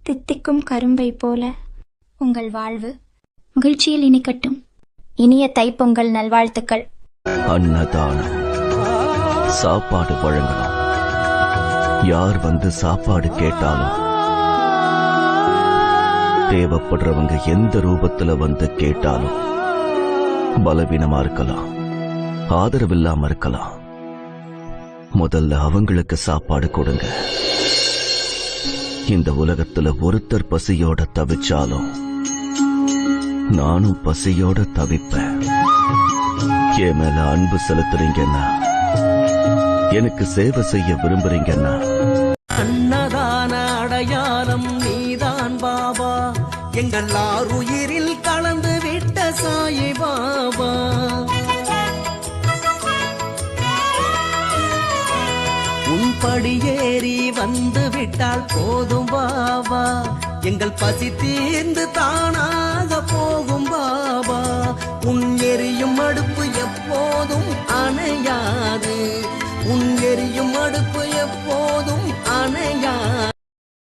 தித்திக்கும் கரும்பை போல உங்கள் வாழ்வு மகிழ்ச்சியில் இனிக்கட்டும். இனிய தைப்பொங்கல் நல்வாழ்த்துக்கள். அன்னதானம், சாப்பாடு வழங்கணும். யார் வந்து சாப்பாடு கேட்டாலும் தேவைப்படுறவங்க எந்த ரூபத்துல வந்து கேட்டாலும், பலவீனமா இருக்கலாம், ஆதரவில்லாம இருக்கலாம், முதல்ல அவங்களுக்கு சாப்பாடு கொடுங்க. இந்த உலகத்துல ஒருத்தர் பசியோட தவிச்சாலும் நானும் பசியோட தவிப்பேன். என் மேல அன்பு செலுத்துறீங்கன்னா, எனக்கு சேவை செய்ய விரும்புறீங்கன்னா, அன்னதான அடையாளம் நீதான் பாபா, எங்கள் ஆருயிரில் கலந்து விட்ட சாயி பாபா. உன் படியேறி வந்து விட்டால் போதும் பாபா, எங்கள் பசி தீர்ந்து தானாக போகும் பாபா. உன் எரியும் அடுப்பு எப்போதும் அணையாது, உன் எரியும் அடுப்பு எப்போதும் அணையாது.